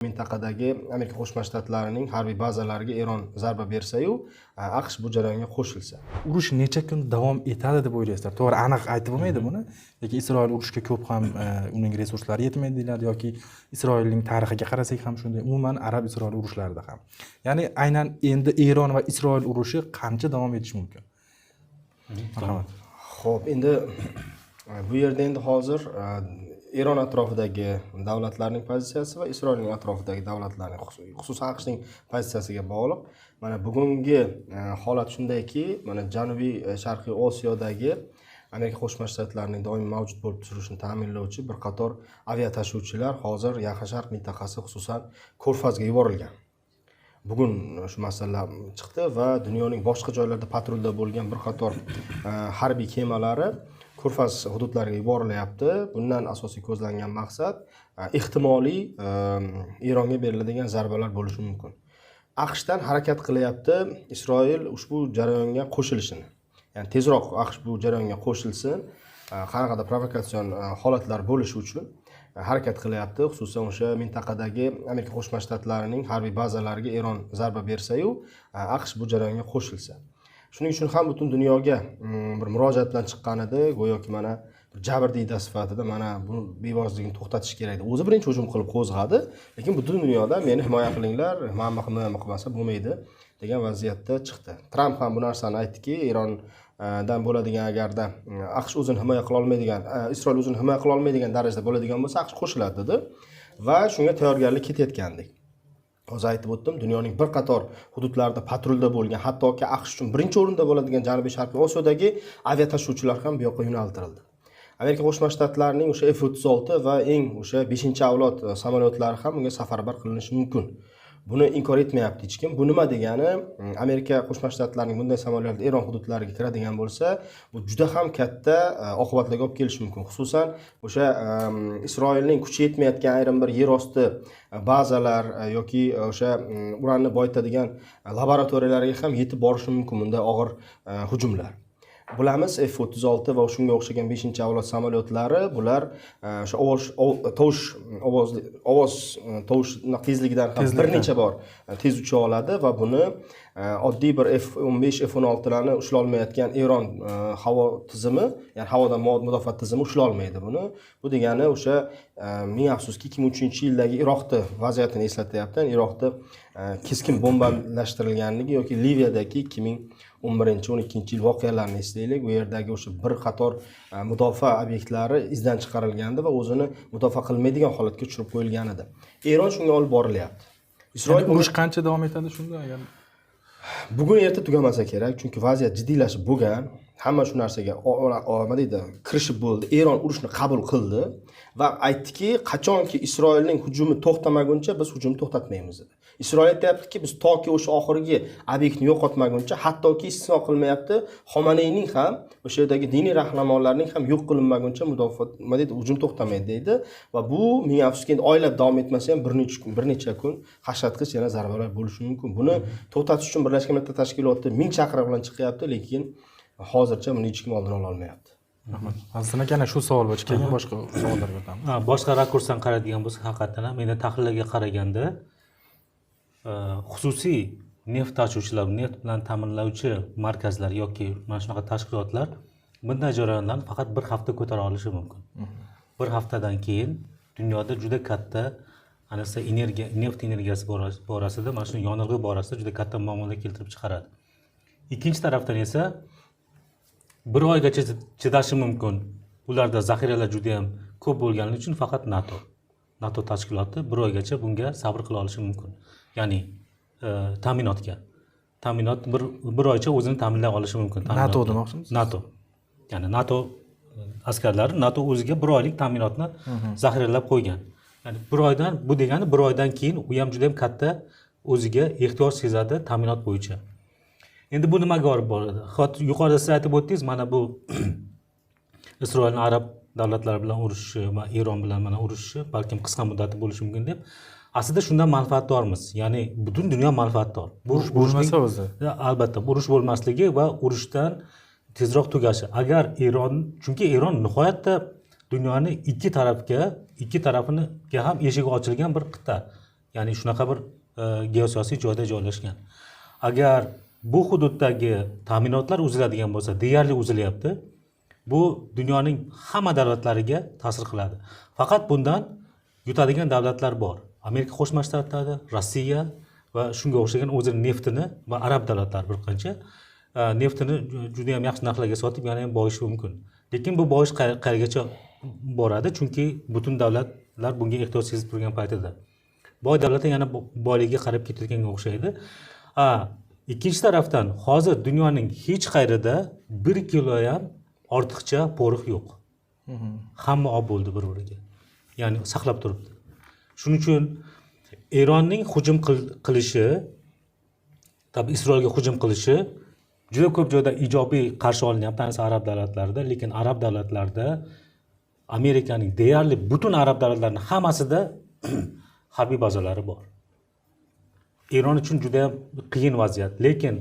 Mintaqadagi Amerika Qo'shma Shtatlarining harbiy bazalariga Eron zarba bersa-yu, AQSh bu jarayonga qo'shilsa. Urush necha kun davom etadi deb o'ylaysizlar? To'g'ri, aniq aytib bo'lmaydi buni. Yoki Isroil urushga ko'p ham uning resurslari yetmaydi deyiladi yoki Isroilning tarixiga qarasak ham shunday. Umuman Arab-Isroil urushlarida ham. Ya'ni aynan endi Eron va Isroil urushi qancha davom etishi mumkin? Marhamat. Xo'p, endi bu yerda endi hozir Eron atrofidagi davlatlarning pozitsiyasi va Isroilning atrofidagi davlatlarning, xususan AQShning pozitsiyasiga bog'liq. Mana bugungi holat shundayki, mana Janubiy Sharqiy Osiyodagi Amerika Qo'shma Shtatlarining doimiy mavjud bo'lib turishini ta'minlovchi bir qator aviatashuvchilar hozir Yaqin Sharq mintaqasi, xususan Ko'rfazga yuborilgan. Bugun shu masala chiqdi va dunyoning boshqa joylarida patrulda bo'lgan bir qator harbiy kemalari Ko'rfaz hududlariga yuborilyapti. Bundan asosiy ko'zlangan maqsad ehtimoliy Eronga beriladigan zarbalar bo'lishi mumkin. AQShdan harakat qilyapti Isroil ushbu jarayonga qo'shilishini. Ya'ni tezroq AQSh bu jarayonga qo'shilsin, qanaqadir provokatsion holatlar bo'lishi uchun harakat qilyapti. Xususan o'sha mintaqadagi Amerika Qo'shma Shtatlarining harbiy bazalariga Eron zarba bersa-yu, AQSh bu jarayonga qo'shilsa. Shuning uchun ham butun dunyoga bir murojaat bilan chiqqan edi, go'yoki mana bir jabrdiyda sifatida mana bu bevositligini to'xtatish kerak edi. O'zi birinchi hujum qilib qo'zg'adi, lekin butun dunyoda meni himoya qilinglar, himoya qilmasa bo'lmaydi degan vaziyatda chiqdi. Tramp ham bu narsani aytdiki, Erondan bo'ladigan agarda AQSh o'zini himoya qila olmaydigan, Isroil o'zini himoya qila olmaydigan darajada bo'ladigan bo'lsa, AQSh qo'shiladi dedi va shunga tayyorgarlik ketayotgandik. Hozir aytib o'tdim, dunyoning bir qator hududlarida patrulda bo'lgan, hattoki AQSh uchun birinchi o'rinda bo'ladigan Janubiy Sharqiy Osiyodagi aviatashuvchilar ham bu yoqqa yo'naltirildi. Amerika Qo'shma Shtatlarining o'sha F-36 va eng o'sha 5-avlod samolyotlari ham unga safarbar qilinishi mumkin. Buni inkor etmayapti hech kim. Bu nima degani? Amerika Qo'shma Shtatlarining bunday samolyotlar Eron hududlariga kiradigan bo'lsa, bu juda ham katta oqibatlarga olib kelishi mumkin. Xususan, o'sha Isroilning kuchi yetmayotgan ayrim bir yer osti bazalar yoki o'sha uranni boyitadigan laboratoriyalarga ham yetib borishi mumkin bunday og'ir hujumlar. Bilamiz, F-36 va shunga o'xshagan 5-avlod samolyotlari, bular o'sha ovoz tezligidan ham bir necha bor tez ucha oladi va buni oddiy bir F-15, F-16 larni ushlay olmayotgan Eron havo tizimi, ya'ni havodan mudofaa tizimi ushlay olmaydi buni. Bu degani o'sha ming afsuski 2003-yildagi Iroqda vaziyatini eslatyapti. Iroqda keskin bombalashtirilganligi yoki Liviyadagi 2011-12-yil voqealarini eslaylik. Bu yerdagi o'sha bir qator mudofaa obyektlari izdan chiqarilgandi va o'zini mudofaa qilmaydigan holatga tushirib qo'yilgan edi. Eron shunga olib borilyapti. Isroil urush qancha davom etadi shunda? Agar bugun erta tugamasa kerak, chunki vaziyat jiddiylashib bo'lgan. Hamma shu narsaga nima deydi, kirishib bo'ldi. Eron urushni qabul qildi va aytdiki, qachonki Isroilning hujumi to'xtamaguncha biz hujumni to'xtatmaymiz dedi. Isroil aytayaptiki, biz toki o'sha oxirgi obyektni yo'qotmaguncha, hattoki istisno qilmayapti, Xomaneyning ham, o'sha yerdagi diniy rahnamolarning ham yo'q qilinmaguncha nima deydi, hujum to'xtamaydi deydi va bu ming afsuski endi oylab davom etmasa ham bir necha kun hashartgich yana zarbalar bo'lishi mumkin. Buni to'xtatish uchun Birlashgan Millatlar Tashkiloti ming chaqiriq bilan chiqyapti, lekin hozircha buni hech kim oldini ola olmayapti. Rahmat. Aslida yana shu savol bo'yicha keyin boshqa savollarga o'tamiz. Boshqa rakursdan qaraydigan bo'lsak, haqiqatan ham endi tahlillarga qaraganda xususiy neft tashuvchilar, neft bilan ta'minlovchi markazlar yoki mana shunaqa tashkilotlar bunday jarayonlarni faqat bir hafta ko'tara olishi mumkin. Bir haftadan keyin dunyoda juda katta anasa neft energiyasi borasida, mana shu yonilg'i borasida juda katta muammolar keltirib chiqaradi. Ikkinchi tarafdan esa bir oygacha chidashi mumkin. Ularda zaxiralar juda ham ko'p bo'lgani uchun faqat NATO tashkiloti bir oygacha bunga sabr qila olishi mumkin. Ya'ni ta'minot bir oycha o'zini ta'minlay olishi mumkin. NATO demoqchimisiz? NATO. Ya'ni NATO askarlari NATO o'ziga bir oylik ta'minotni zaxiralab qo'ygan. Ya'ni bu degani bir oydan keyin u ham juda ham katta o'ziga ehtiyoj sezadi ta'minot bo'yicha. Endi bu nimaga olib boradi? Yuqorida siz aytib o'tdingiz, mana bu Isroilning arab davlatlari bilan urushishi va Eron bilan mana urushishi balkim qisqa muddatli bo'lishi mumkin deb. Aslida shundan manfaatdormiz. Ya'ni butun dunyo manfaatdor. Urush bo'lmasa o'zi. Albatta, urush bo'lmasligi va urushdan tezroq tugashi. Agar chunki Eron nihoyatda dunyoni ikki tarafiniga ham eshigi ochilgan bir qit'a. ya'ni shunaqa bir geosiyosiy joyda joylashgan. Agar bu hududdagi ta'minotlar uziladigan bo'lsa, deyarli uzilyapti, bu dunyoning hamma davlatlariga ta'sir qiladi. Faqat bundan yutadigan davlatlar bor. Amerika Qo'shma Shtatlari, Rossiya va shunga o'xshagan o'zining neftini va arab davlatlari bir qancha neftini juda ham yaxshi narxlarga sotib, yana ham boyishi mumkin. Lekin bu boyish qayergacha boradi? Chunki butun davlatlar bunga ehtiyoj sezib turgan paytida. Boy davlatlar yana boyligiga qarab ketayotganga o'xshaydi. Ikkinchi tarafdan hozir dunyoning hech qayrida 1 kilo ham ortiqcha porox yo'q. Hamma olib bo'ldi bir-biriga. Ya'ni saqlab turibdi. Shuning uchun Eronning hujum qilishi, tabii Isroilga hujum qilishi juda ko'p joyda ijobiy qarshi olinyapti, ayniqsa arab davlatlarida, lekin arab davlatlarida Amerikaning deyarli butun arab davlatlarining hammasida harbiy bazalari bor. Eron uchun juda qiyin vaziyat, lekin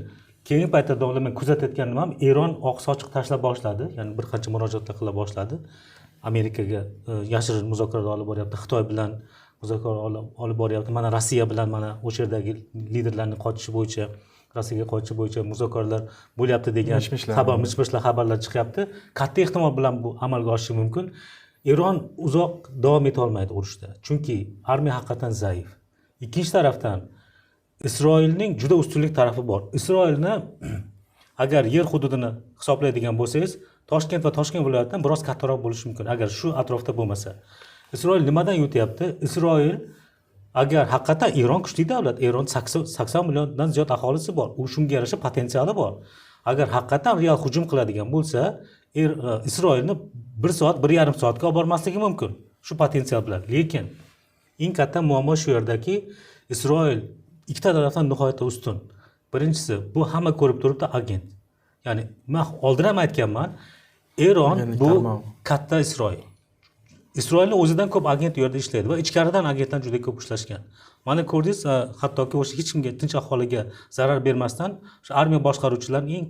keyingi paytda men kuzatayotganim ham Eron oq-sochiq tashlab boshladi, ya'ni bir qancha murojaatlar qila boshladi. Amerikaga yashirin muzokaralar olib boryapti, Xitoy bilan muzokaralar olib boryapti. Mana Rossiya bilan mana o'sha yerdagi liderlarning qochishi bo'yicha, Rossiyaga qochishi bo'yicha muzokaralar bo'lyapti degan mishmishlar xabarlar chiqyapti. Katta ehtimol bilan bu amalga oshishi mumkin. Eron uzoq davom eta olmaydi urushda, chunki armiya haqiqatan zaif. Ikkinchi tarafdan Isroilning juda ustunlik tarafi bor. Isroilni agar yer hududini hisoblaydigan bo'lsangiz, Toshkent va Toshkent viloyatidan biroz kattaroq bo'lishi mumkin, agar shu atrofda bo'lmasa. Isroil nimadan yutyapti? Isroil agar haqiqatan Eron kuchli davlat, Eron 80 milliondan ziyod aholisi bor, u shunga yarasha potensiali bor. Agar haqiqatan real hujum qiladigan bo'lsa, Isroilni 1 soat, 1,5 soatga olib bormasligi mumkin shu potensial bilan. Lekin eng katta muammo shu yerdaki, Isroil ikkita tarafdan nihoyatda ustun. Birinchisi, bu hamma ko'rib turibdi, agent. Ya'ni men oldin ham aytganman, Eron bu katta Isroil. Isroilning o'zidan ko'p agent u yerda ishlaydi va ichkaridan agentlar juda ko'p ishlashgan. Mana ko'rdingiz, hattoki o'sha hech kimga, tinch aholiga zarar bermasdan o'sha armiya boshqaruvchilarining eng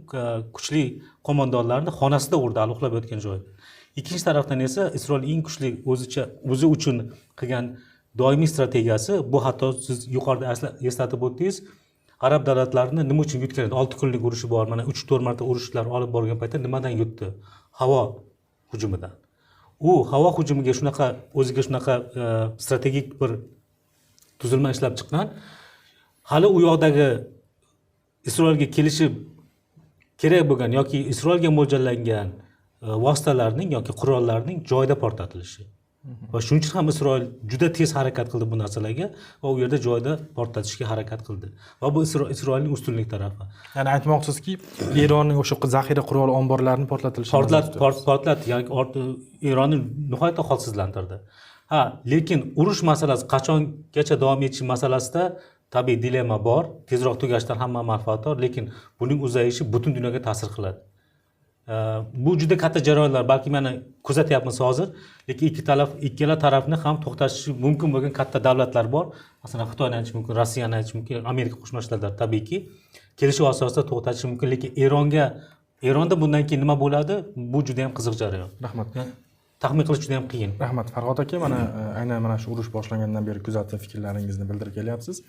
kuchli qo'mondonlarini xonasida urdi, uxlab yotgan joyda. Ikkinchi tarafdan esa Isroil eng kuchli o'zi uchun qilgan doimiy strategiyasi bu, hatto siz yuqorida eslatib o'tdingiz, arab davlatlarini nima uchun yutgan edi? 6 kunlik urushi bor, mana 3-4 marta urushlar olib borgan paytda nimadan yutdi? Havo hujumidan. U havo hujumiga o'ziga shunaqa strategik bir tuzilma ishlab chiqqan. Hali u yoqdagi Isroilga kelishib kerak bo'lgan yoki Isroilga mo'ljallangan vositalarning yoki qurollarning joyida portlatilishi. Va shuning uchun ham Isroil juda tez harakat qildi bu narsalarga va u yerda joyida portlatishga harakat qildi. Va bu Isroilning ustunlik tarafi. Ya'ni aytmoqchizki, Eronning o'sha zaxira qurol omborlarini portlatilishi. Portlat, ya'ni Eronni nihoyatda holsizlantirdi. Lekin urush masalasi qachongacha davom etishi masalasida tabiiy dilemma bor. Tezroq tugashidan hamma manfaatdor, lekin buning uzayishi butun dunyoga ta'sir qiladi. Bu juda katta jarayonlar, balki mana kuzatyapmiz hozir, lekin ikkala tarafni ham to'xtatishi mumkin bo'lgan katta davlatlar bor. Masalan, Xitoyni aytish mumkin, Rossiyani aytish mumkin, Amerika Qo'shma Shtatlari tabiiyki kelishuv asosida to'xtatishi mumkin, lekin Eronda bundan keyin nima bo'ladi? Bu juda ham qiziq jarayon. Rahmat. Taxmin qilish juda ham qiyin. Rahmat Farhod aka, mana aynan mana shu urush boshlangandan beri kuzatib fikrlaringizni bildirib kelyapsiz.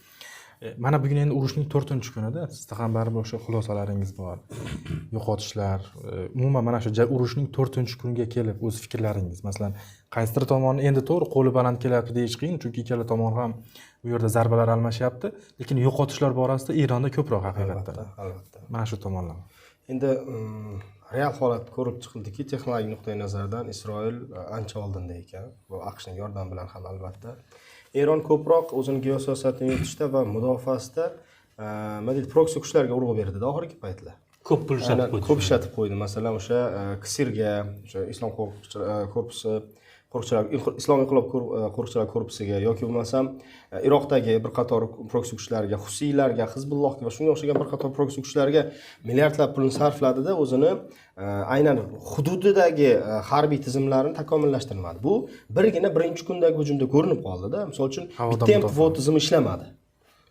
Mana bugun endi urushning 4-kunida sizda ham baribir o'sha xulosalaringiz bor. Yo'qotishlar, umuman mana shu urushning 4-kuniga kelib o'z fikrlaringiz. Masalan, qaysidir tomonni endi to'g'ri qo'li baland kelyapti deyish qiyin, chunki ikkala tomon ham bu yerda zarbalar almashyapti, lekin yo'qotishlar borasida Eronda ko'proq haqiqatdan. Albatta. Mana shu tomonlar. Endi real holat ko'rib chiqildiki, texnologik nuqtai nazardan Isroil ancha oldinda ekan. Bu AQShning yordami bilan ham albatta. Eron ko'proq o'zining geosiyosatini yuritishda va mudofaasida proksi kuchlarga urg'u berdi oxirgi paytlar. Ko'p pul ishlatib qo'ydi. Masalan, o'sha Kisirga, o'sha Islom korpusi Islom inqilob qo'riqchilar korpusiga yoki bo'lmasam Iroqdagi bir qator proksi kuchlarga, Husiylarga, Hizbullohga va shunga o'xshagan bir qator proksi kuchlarga milliardlab pulni sarfladida o'zini aynan hududidagi harbiy tizimlarini takomillashtirmadi. Bu birgina birinchi kundagi hujumda ko'rinib qoldi-da. Misol uchun bitta ham tizimi ishlamadi.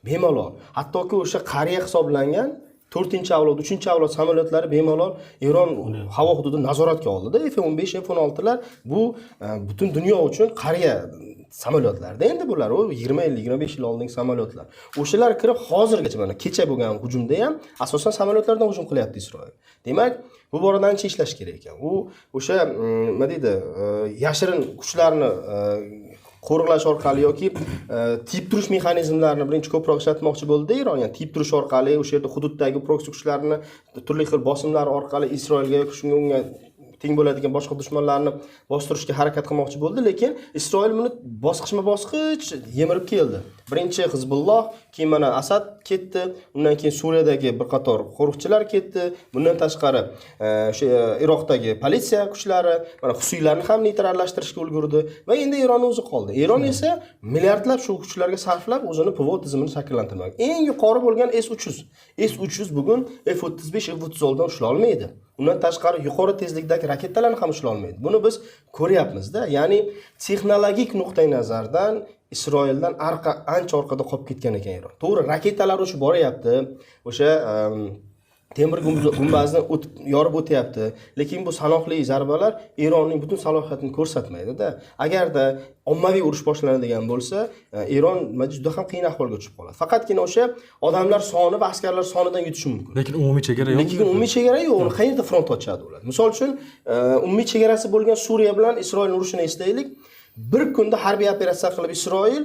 Bemalol. Hattoki o'sha qariya hisoblangan 4-chi avlod, 3-chi avlod samolyotlari bemalol Eron havo hududini nazoratga oldida. F-15, F-16lar bu butun dunyo uchun qariya samolyotlarda endi bular 20 yil, 25 yil oldingi samolyotlar. O'shalar kirib hozirgacha mana kecha bo'lgan hujumda ham asosan samolyotlardan hujum qilyapti Isroil. Demak, bu borada ancha ishlash kerak ekan. U o'sha nima deydi, yashirin kuchlarni qo'riqlash orqali yoki tiyib turish mexanizmlarini birinchi ko'proq ishlatmoqchi bo'ldi Eron. Ya'ni tiyib turish orqali o'sha yerda hududdagi proksi kuchlarni turli xil bosimlar orqali Isroilga yoki shunga unga teng bo'ladigan boshqa dushmanlarni bostirishga harakat qilmoqchi bo'ldi, lekin Isroil buni bosqichma-bosqich yemirib keldi. Birinchi Hizbulloh, keyin mana Asad ketdi, undan keyin Suriyadagi bir qator qo'riqchilar ketdi, bundan tashqari o'sha Iroqdagi politsiya kuchlari, mana Husiylarni ham neytrallashtirishga ulgurdi va endi Eron o'zi qoldi. Eron esa milliardlab shu kuchlarga sarflab o'zini PVO tizimini shakllantirmoqda. Eng yuqori bo'lgan S-300. S-300 bugun F-35, F-36 dan ushlay olmaydi. Undan tashqari yuqori tezlikdagi raketalarni ham ushlay olmaydi. Buni biz ko'ryapmiz-da. Ya'ni texnologik nuqtai nazardan Isroildan ancha orqada qolib ketgan ekan Eron. To'g'ri, raketalar o'sha boryapti. O'sha temir gumbazni yorib o'tyapti, lekin bu sanoqli zarbalar Eronning butun salohiyatini ko'rsatmaydi-da. Agarda ommaviy urush boshlanadigan bo'lsa, Eron juda ham qiyin ahvolga tushib qoladi. Faqatgina o'sha odamlar soni va askarlar sonidan yutishi mumkin. Lekin umumiy chegara yo'q. Lekin umumiy chegara yo'q. Uni qayerda front ochadi ular? Misol uchun, umumiy chegarasi bo'lgan Suriya bilan Isroil urushini eslaylik. Bir kunda harbiy operatsiya qilib Isroil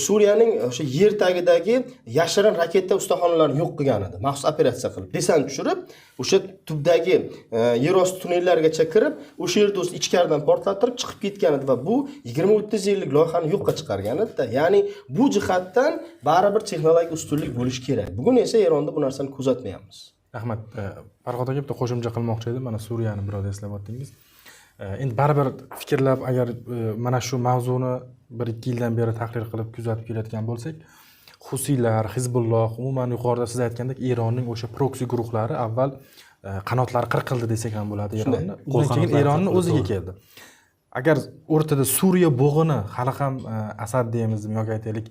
Suriyaning o'sha yer tagidagi yashirin raketa ustaxonalarini yo'q qilgan edi. Maxsus operatsiya qilib, desant tushirib, o'sha tubdagi yer osti tunnellargacha kirib, o'sha yerda o'z ichkaridan portlatib chiqib ketgan edi va bu 20-30 yillik loyihani yo'qqa chiqargan edi. Ya'ni bu jihatdan baribir texnologik ustunlik bo'lishi kerak. Bugun esa Eronda bu narsani kuzatmayapmiz. Rahmat. Farhod aka bitta qo'shimcha qilmoqchi edim. Mana Suriyani biroz eslab o'tdingiz. Endi baribir fikrlab agar mana shu mavzuni 1-2 yildan beri tahrir qilib kuzatib kelayotgan bo'lsak, Husiylar, Hizbulloh, umuman yuqorida siz aytgandek Eronning o'sha proksi guruhlari avval qanotlari qirqildi desak ham bo'ladi Eronni. Undan keyin Eronning o'ziga keldi. Agar o'rtada Suriya bo'g'ini hali ham Asad deymizmi yoki aytaylik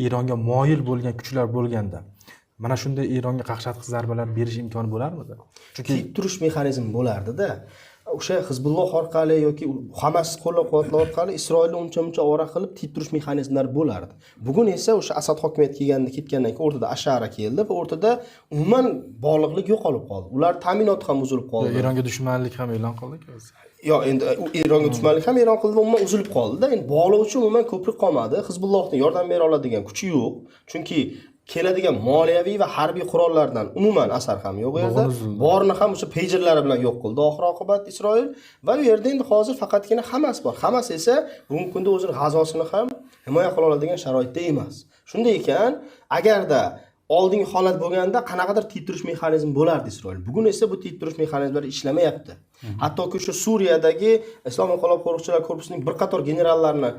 Eronga moyil bo'lgan kuchlar bo'lganda mana shunday Eronga qaqshatqich zarbalar berish imkoni bo'larmidi? Chunki turish mexanizmi bo'lardi-da. O'sha Hizbulloh orqali yoki Hamas qo'llab-quvvatlash orqali Isroilni uncha-muncha ovora qilib tiyib turish mexanizmlari bo'lardi. Bugun esa o'sha Asad hokimiyatga ketgandan keyin o'rtada Ashara keldi va o'rtada umuman bog'liqlik yo'qolib qoldi. Ular ta'minoti ham uzilib qoldi. Eronga dushmanlik ham e'lon qildi-ku o'zi. Yo'q, endi Eronga dushmanlik ham e'lon qildi va umuman uzilib qoldi-da. Endi bog'lovchi umuman ko'prik qolmadi. Hizbullohning yordam bera oladigan kuchi yo'q. Chunki keladigan moliyaviy va harbiy qurollardan umuman asar ham yo'q yerda. Borini ham o'sha pagerlari bilan yo'q qildi oxir-oqibat Isroil va u yerda endi hozir faqatgina Hamas bor. Hamas esa bugungi kunda o'zining g'azosini ham himoya qila oladigan sharoitda emas. Shunday ekan, agarda oldingi holat bo'lganda qanaqadir tiyib turish mexanizmi bo'lardi Isroil. Bugun esa bu tiyib turish mexanizmlari ishlamayapti. Hattoki o'sha Suriyadagi Islom inqilob qo'riqchilar korpusining bir qator generallarini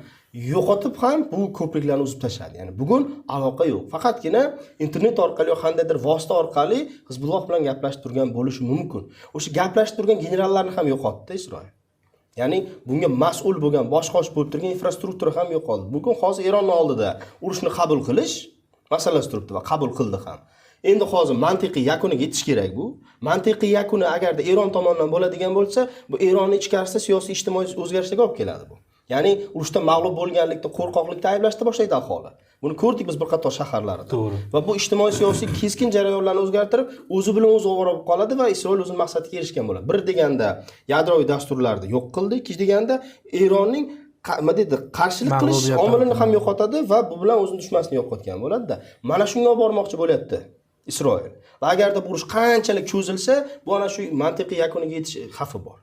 yo'qotib ham bu ko'priklarni uzib tashladi. Ya'ni bugun aloqa yo'q. Faqatgina internet orqali yoki qandaydir vosita orqali Hizbulloh bilan gaplashib turgan bo'lishi mumkin. O'sha gaplashib turgan generallarni ham yo'qotdi Isroil. Ya'ni bunga mas'ul bo'lgan boshqosh bo'lib turgan infrastruktura ham yo'qoldi. Bugun hozir Eronning oldida urushni qabul qilish masalasi turibdi va qabul qildi ham. Endi hozir mantiqiy yakuniga yetish kerak bu. Mantiqiy yakuni agarda Eron tomonidan bo'ladigan bo'lsa, bu Eronning ichkarisida siyosiy ijtimoiy o'zgarishlarga olib keladi bu. Ya'ni urushda mag'lub bo'lganlikda, qo'rqoqlikda ayblashda boshlaydi aholi. Buni ko'rdik biz bir qator shaharlarda. To'g'ri. Va bu ijtimoiy siyosiy keskin jarayonlarni o'zgartirib, o'zi bilan o'zi ovora bo'lib qoladi va Isroil o'zining maqsadiga erishgan bo'ladi. Bir deganda yadroviy dasturlarni yo'q qildi, ikkinchi deganda Eronning nima deydi, qarshilik qilish omilini ham yo'qotadi va bu bilan o'zining dushmasini yo'qotgan bo'ladi-da. Mana shunga olib bormoqchi bo'lyapti Isroil. Va agarda bu urush qanchalik cho'zilsa, bu ana shu mantiqiy yakuniga yetish xavfi bor.